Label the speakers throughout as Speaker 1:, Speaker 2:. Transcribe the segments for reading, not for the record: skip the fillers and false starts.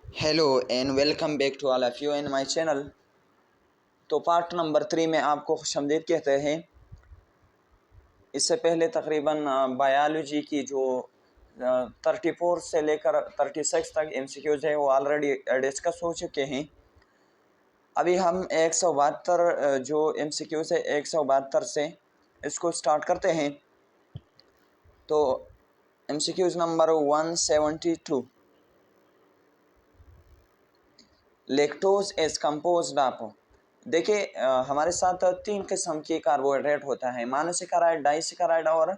Speaker 1: Hello and welcome back to all of you in my channel। तो part number 3 में आपको खुशामदीद कहते हैं। इससे पहले तकरीबन बायोलॉजी की जो 34 से लेकर 36 तक MCQs है वो ऑलरेडी डिस्कस हो चुके हैं। अभी हम 172 जो MCQs है 172 से इसको स्टार्ट करते हैं। तो MCQs number 172, lactose is composed of. देखिए हमारे साथ 3 किस्म के कार्बोहाइड्रेट होता है, मोनोसेकेराइड, डाइसेकेराइड और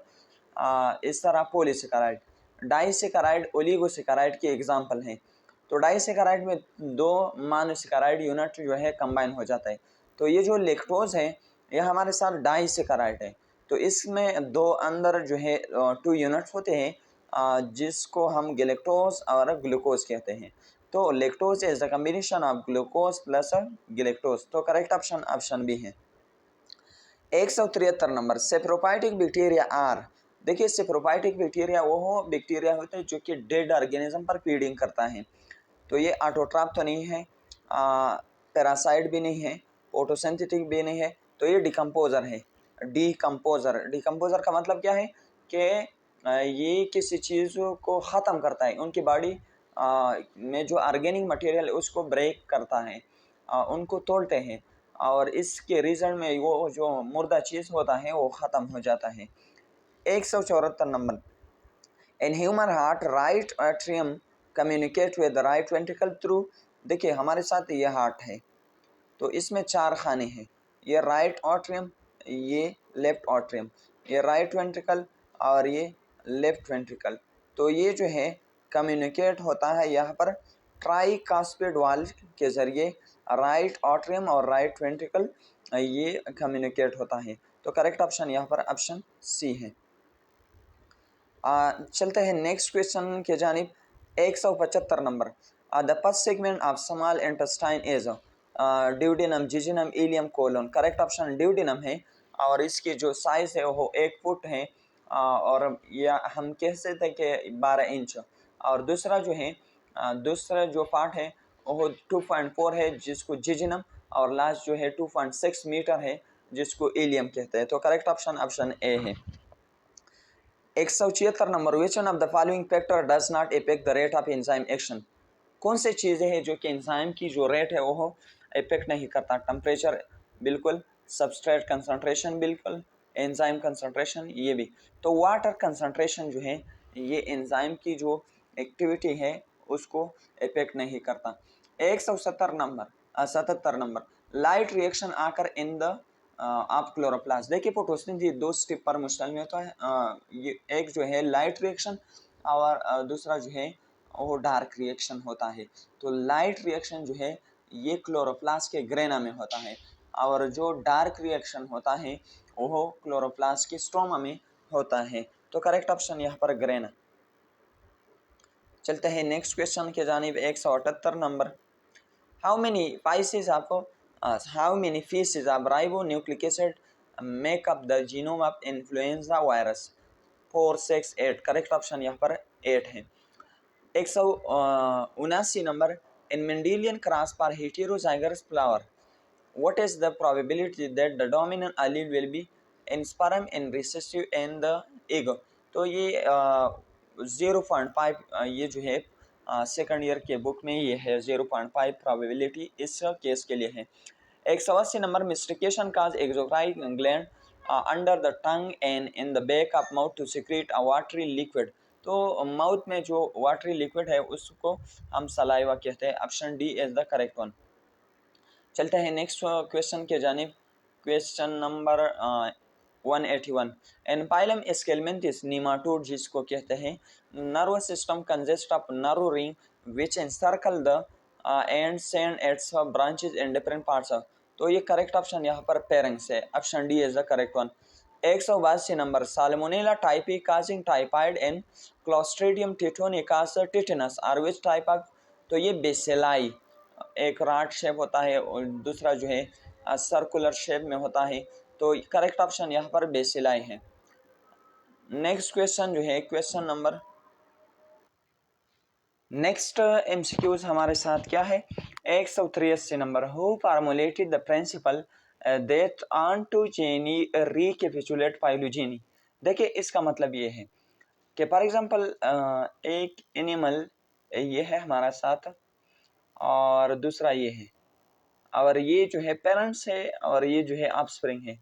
Speaker 1: इस तरह पॉलीसेकेराइड। डाइसेकेराइड ओलिगोसेकेराइड की एग्जांपल हैं। तो डाइसेकेराइड में 2 मोनोसेकेराइड यूनिट जो है कंबाइन हो जाता है। तो ये जो लैक्टोज है यह हमारे साथ डाइसेकेराइड है। तो इसमें 2 अंदर जो है 2 यूनिट्स होते हैं जिसको हम गैलेक्टोज और ग्लूकोज कहते हैं। तो lactose is the combination of glucose plus galactose. तो करेक्ट ऑप्शन बी है। 173 नंबर, सेप्रोफाइटिक बैक्टीरिया आर। देखिए सेप्रोफाइटिक बैक्टीरिया वो बैक्टीरिया होते हैं जो कि डेड ऑर्गेनिज्म पर फीडिंग करता है। तो ये ऑटोट्रॉफ तो नहीं है, पैरासाइट भी नहीं है, फोटोसिंथेटिक भी नहीं है, तो ये डिकम्पोजर है। डिकम्पोजर का मतलब क्या है कि ये किसी चीज़ को ख़त्म करता है, उनकी बॉडी में जो ऑर्गेनिक मटेरियल है उसको ब्रेक करता है, उनको तोड़ते हैं और इसके रिजल्ट में वो जो मुर्दा चीज़ होता है वो ख़त्म हो जाता है। 174 number, in human heart right atrium communicate with right ventricle through. देखिए हमारे साथ ये हार्ट है तो इसमें 4 खाने हैं, ये राइट ऑट्रियम, ये लेफ्ट ऑट्रियम, ये राइट वेंट्रिकल और ये लेफ्ट वेंट्रिकल। तो ये जो है कम्युनिकेट होता है यहाँ पर ट्राइकास्पिड वाल्व के ज़रिए, राइट ऑट्रियम और राइट वेंट्रिकल ये कम्युनिकेट होता है। तो करेक्ट ऑप्शन यहाँ पर ऑप्शन सी है। चलते हैं नेक्स्ट क्वेश्चन के जानिब। 175 number, the first segment of small intestine is duodenum, jejunum, ileum, colon. Correct option duodenum है और इसकी जो साइज़ है वो 1 फुट है और या हम कह सकते हैं कि 12 इंच। और दूसरा जो है दूसरा जो पार्ट है वो 2.4 है जिसको जिजिनम, और लास्ट जो है 2.6 मीटर है जिसको इलियम कहते हैं। तो करेक्ट ऑप्शन ऑप्शन ए है। 176 number, which one of the following factor does not effect the rate of enzyme action. कौन से चीज़ें हैं जो कि एंजाइम की जो रेट है वो इफेक्ट नहीं करता। टेम्परेचर बिल्कुल, सबस्ट्रेट कंसंट्रेशन बिल्कुल, एंजाइम कंसंट्रेशन ये भी। तो वाटर कंसंट्रेशन जो है ये एंजाइम की जो एक्टिविटी है उसको इफेक्ट नहीं करता। 177 नंबर 77 नंबर, लाइट रिएक्शन आकर इन द आप क्लोरोप्लास्ट। देखिए फोटोसिंथेसिस 2 स्टेप पर मुश्तमिल होता है। ये एक जो है लाइट रिएक्शन और दूसरा जो है वो डार्क रिएक्शन होता है। तो लाइट रिएक्शन जो है ये क्लोरोप्लास्ट के ग्रेना में होता है और जो डार्क रिएक्शन होता है वो क्लोरोप्लास्ट के स्ट्रोमा में होता है। तो करेक्ट ऑप्शन यहाँ पर ग्रेना। चलते हैं नेक्स्ट क्वेश्चन के जानिब। 178 number, how many pieces of how many pieces of ribonucleic acid make up the genome of influenza virus? 4, 6, 8। Correct option यहाँ पर 8 है। 179 नंबर, इन मेंडेलियन क्रॉस पर heterozygous flower, what is the probability that the dominant allele will be in sperm, in recessive and the egg? तो ये 0.5 ये जो है second year के बुक में ये है 0.5 प्रोबेबिलिटी इस केस के लिए है। 180 number, mastication cause exocrine gland under the tongue and in the back of mouth to secrete a watery liquid. तो माउथ में जो वाटरी लिक्विड है उसको हम सलाइवा कहते हैं। Option D is the correct one. चलते हैं नेक्स्ट क्वेश्चन के जानिब। Question number 181, in phylum Aschelminthes nematode जिसको कहते हैं, nervous system consist of nerve ring which encircle the end send its branches in different parts. तो ये करेक्ट ऑप्शन यहाँ पर पेरेंट्स है। Option D is the correct one. 182 number, Salmonella typhi causing typhoid and Clostridium tetani causes tetanus are which type of. तो ये बेसेलाई एक rot shape होता है और दूसरा जो है सर्कुलर शेप में होता है। तो करेक्ट ऑप्शन यहाँ पर बेसिलाई है। नेक्स्ट क्वेश्चन जो है क्वेश्चन नंबर नेक्स्ट एमसीक्यूज हमारे साथ क्या है, 183 number, who formulated the principle that ontogeny recapitulate phylogeny. देखिए इसका मतलब ये है कि फॉर एग्जांपल एक एनिमल ये है हमारा साथ और दूसरा ये है, और ये जो है पेरेंट्स है और ये जो है ऑफस्प्रिंग है,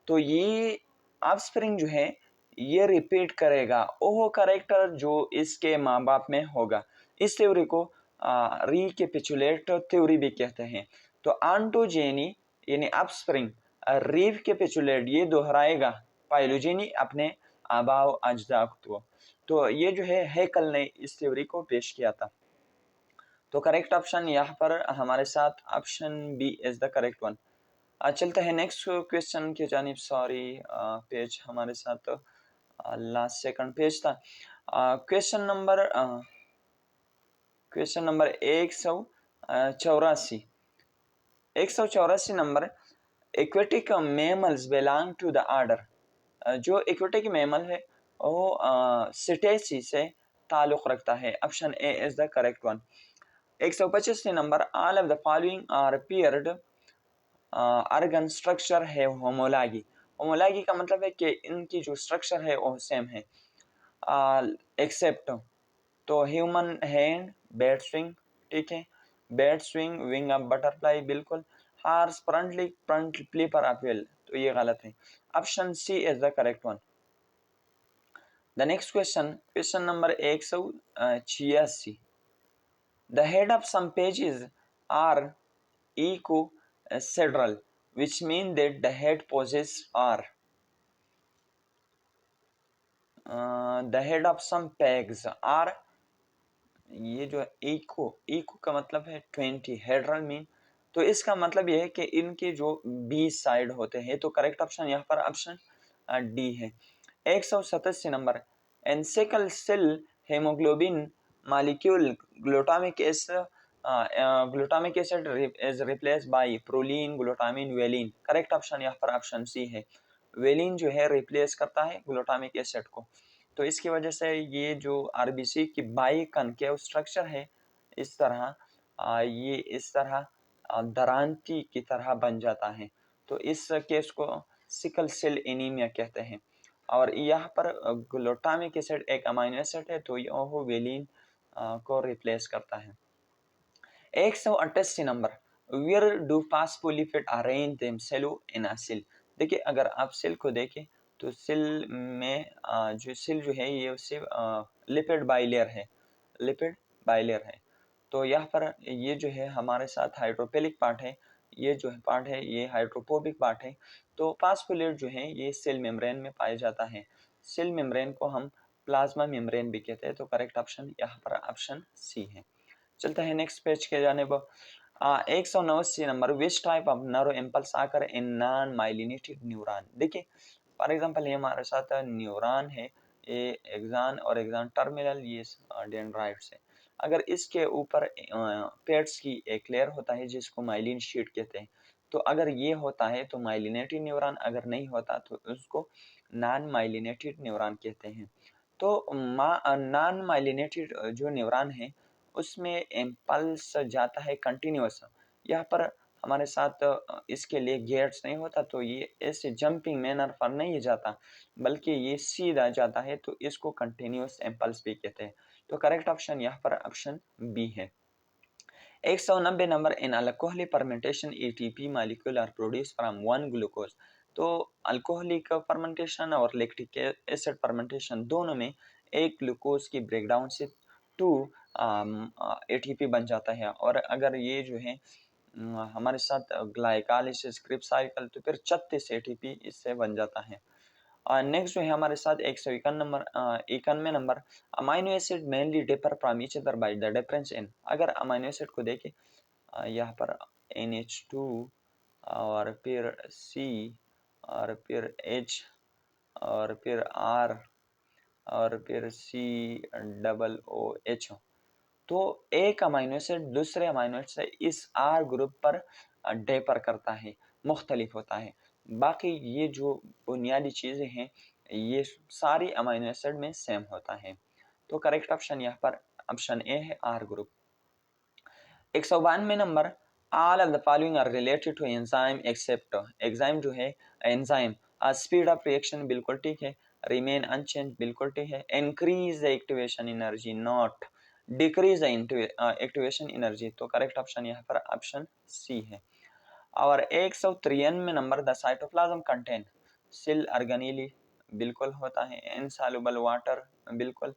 Speaker 1: तो ये ऑफस्प्रिंग जो है ये रिपीट करेगा वो करेक्टर जो इसके माँ बाप में होगा। इस थ्योरी को रिकेपिचुलेट थ्योरी भी कहते हैं। तो ऑटोजेनी यानी ऑफस्प्रिंग रिकेपिचुलेट ये दोहराएगा फाइलोजेनी अपने आबाओ अजदाद को। तो ये जो है हैकल ने इस थ्योरी को पेश किया था। तो करेक्ट ऑप्शन यहाँ पर हमारे साथ option B is the correct one. चलते हैं नेक्स्ट क्वेश्चन की जानिब। सॉरी पेज हमारे साथ लास्ट सेकंड पेज था। Question number 184 number, aquatic mammals belong to the order. जो एक्वेटिक मेमल है वो सिटेसी से ताल्लुक़ रखता है। Option A is the correct one. 125 number, all of the following are paired organ structure है होमोलॉगी। होमोलॉगी का मतलब है कि इनकी जो स्ट्रक्चर है वो सेम है एक्सेप्ट, तो ह्यूमन हैंड बैट स्विंग, ठीक है, bat swing wing of butterfly बिल्कुल, horse front flipper of whale, तो ये गलत है। Option C is the correct one. The next question number 186, the head of some pages are ecosedral, which mean that the head poses are the head of some pegs are, ये जो eco का मतलब है 20, हेड्रल mean, तो इसका मतलब ये है कि इनके जो 20 साइड होते हैं। तो करेक्ट ऑप्शन यहाँ पर ऑप्शन डी है। 187 number, in sickle cell haemoglobin molecule glutamic acid is replace by proline glutamine valine. Correct option यहाँ पर ऑप्शन सी है। वेलिन जो है रिप्लेस करता है ग्लूटामिक एसिड को। तो इसकी वजह से ये जो आरबीसी की बाई कनकेव स्ट्रक्चर है इस तरह ये इस तरह दरांती की तरह बन जाता है। तो इस केस को सिकल सेल एनीमिया कहते हैं। और यहाँ पर ग्लूटामिक एसिड एक अमाइनो एसिड है, तो यह वेलिन को रिप्लेस करता है। 188 number, where do phospholipid arrange themselves in a cell. देखिए अगर आप सेल को देखें तो सेल में जो सेल जो है ये सिर्फ लिपिड बाइलेयर है, लिपिड बाइलेयर है। तो यहाँ पर ये जो है हमारे साथ हाइड्रोफिलिक पार्ट है, ये जो पार्ट है ये हाइड्रोफोबिक पार्ट है। तो फास्फोलिपिड जो है ये सेल मेम्ब्रेन में पाया जाता है। सेल मेम्ब्रेन को हम प्लाज्मा मेम्ब्रेन भी कहते हैं। तो करेक्ट ऑप्शन यहाँ पर ऑप्शन सी है। चलते हैं नेक्स्ट पेज के जानिब। 189 number, which type of nerve impulse आकर इन नॉन माइलिनेटेड न्यूरॉन। देखिए फॉर एग्जांपल ये हमारे साथ न्यूरॉन है, ये एक्सॉन और एक्सॉन टर्मिनल, ये डेंड्राइट्स है। अगर इसके ऊपर पेट्स की एक लेयर होता है जिसको माइलिन शीट कहते हैं, तो अगर ये होता है तो माइलिनेटेड न्यूरॉन, अगर नहीं होता तो उसको नॉन माइलिनेटेड न्यूरॉन कहते हैं। तो नॉन माइलिनेटेड जो न्यूरॉन है उसमें इम्पल्स जाता है कंटिन्यूअस। यहाँ पर हमारे साथ इसके लिए गेट्स नहीं होता, तो ये ऐसे जंपिंग मैनर पर नहीं जाता बल्कि ये सीधा जाता है, तो इसको कंटिन्यूअस इम्पल्स भी कहते हैं। तो करेक्ट ऑप्शन यहाँ पर ऑप्शन बी है। 190 number, in alcoholic fermentation ATP molecule are produce from one glucose. तो अल्कोहलिक फर्मेंटेशन और लैक्टिक एसिड फर्मेंटेशन दोनों में एक ग्लूकोज की ब्रेकडाउन से 2 एटीपी बन जाता है। और अगर ये जो है हमारे साथ ग्लाइकोलाइसिस क्रिप्स साइकिल, तो फिर 36 एटीपी इससे बन जाता है। नेक्स्ट जो है हमारे साथ 191 number, amino acid mainly differ from each other by the difference in. अगर अमाइनो एसिड को देखें यहाँ पर NH2 और फिर C और फिर H और फिर R और फिर COOH, तो एक अमाइनो एसिड दूसरे अमाइनो एसिड से इस आर ग्रुप पर डिफर करता है, मुख्तलिफ होता है। बाकी ये जो बुनियादी चीज़ें हैं ये सारी अमाइनो एसिड में सेम होता है। तो करेक्ट ऑप्शन यहाँ पर ऑप्शन ए है R group. 192 number, all of the following are related to enzyme except, enzyme जो है एंजाइम, स्पीड ऑफ रिएक्शन बिल्कुल ठीक है, रिमेन अनचेंज बिल्कुल ठीक है, increase the activation energy not, decrease the activation energy, तो करेक्ट ऑप्शन यहाँ पर ऑप्शन सी है। और 193 number, the cytoplasm contain cell organelle बिल्कुल होता है, इनसॉल्युबल वाटर बिल्कुल,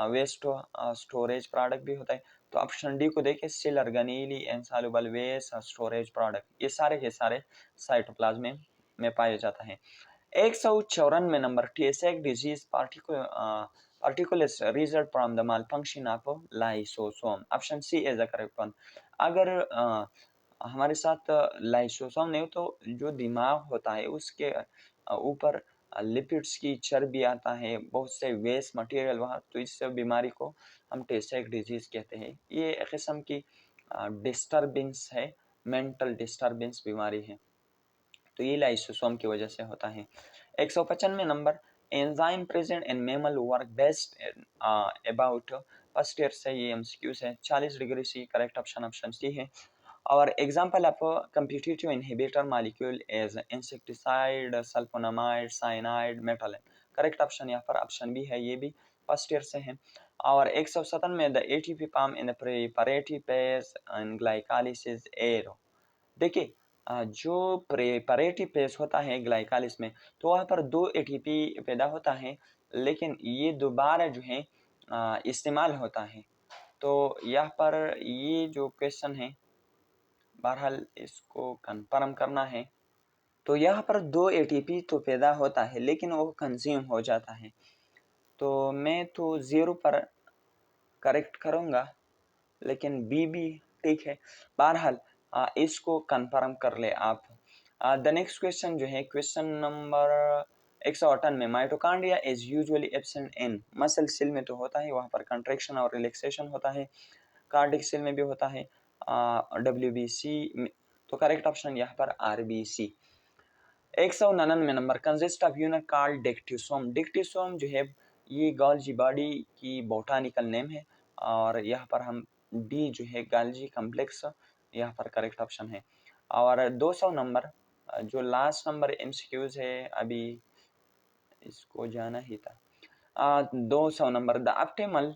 Speaker 1: वेस्ट स्टोरेज प्रोडक्ट भी होता है, तो ऑप्शन डी को देखिए, cell organelle insoluble waste storage product, ये सारे के सारे साइटोप्लाज्म में पाए जाता है। 194 number, Tay Sachs disease particular result from the malfunction of lysosome, option C is the correct one. अगर हमारे साथ लाइसोसोम नहीं हो तो जो दिमाग होता है उसके ऊपर लिपिड्स की चर्बी आता है, बहुत से वेस्ट मटेरियल वहाँ, तो इस बीमारी को हम टेसेक डिजीज कहते हैं। ये एक किस्म की डिस्टर्बेंस है, मेंटल डिस्टर्बेंस बीमारी है, तो ये लाइसोसोम की वजह से होता है। 195 number, enzyme present in mammal work best about, first year से ये एमसीक्यूज है, 40 degree C, correct option option C है। और example of competitive inhibitor molecule is insecticide, sulphonamide, cyanide, मेटालिन, करेक्ट ऑप्शन यहाँ पर ऑप्शन बी है, ये भी फर्स्ट ईयर से है। और 197 में the ATP form in preparative phase in glycolysis are, देखिए जो प्रेपरेटिव फेज होता है ग्लाइकोलाइसिस में, तो वहाँ पर 2 एटीपी पैदा होता है, लेकिन ये दोबारा जो है इस्तेमाल होता है। तो यहाँ पर ये जो क्वेश्चन है, बहरहाल इसको कंफर्म करना है, तो यहाँ पर 2 एटीपी तो पैदा होता है लेकिन वो कंज्यूम हो जाता है, तो मैं तो 0 पर करेक्ट करूँगा, लेकिन बी भी ठीक है। बहरहाल इसको कंफर्म कर ले आप। द नेक्स्ट क्वेश्चन जो है क्वेश्चन नंबर 158 में, mitochondria is usually absent in, muscle cell में तो होता है, वहाँ पर कंट्रैक्शन और रिलैक्सेशन होता है, कार्डिक सेल में भी होता है, डब्ल्यूबीसी में, तो करेक्ट ऑप्शन यहाँ पर RBC. 199 number, consist of unit called dictyosome, dictyosome जो है ये गोल्जी बॉडी की बोटानिकल नेम है, और यहाँ पर हम डी जो है गोल्जी कॉम्प्लेक्स, यहाँ पर करेक्ट ऑप्शन है। और 200 नंबर, जो लास्ट नंबर एमसीक्यूज है, अभी इसको जाना ही था। 200 number, the optimal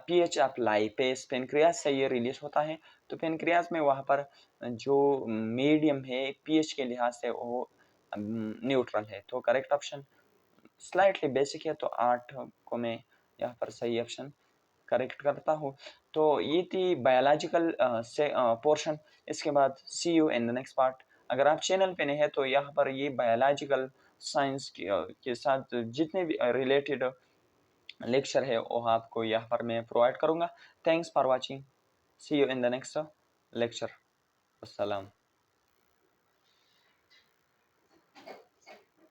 Speaker 1: pH of lipase, pancreas से ये रिलीज होता है, तो पेनक्रियास में वहाँ पर जो मीडियम है पीएच के लिहाज से वो न्यूट्रल है, तो करेक्ट ऑप्शन स्लाइटली बेसिक है, तो 8 को मैं यहाँ पर सही ऑप्शन करेक्ट करता हूँ। तो ये थी बायोलॉजिकल से पोर्शन। इसके बाद see you in the next part. अगर आप चैनल पे नहीं है तो यहाँ पर ये बायोलॉजिकल साइंस के साथ जितने भी रिलेटेड लेक्चर है वो आपको यहाँ पर मैं प्रोवाइड करूँगा। Thanks for watching, see you in the next lecture. अस्सलाम।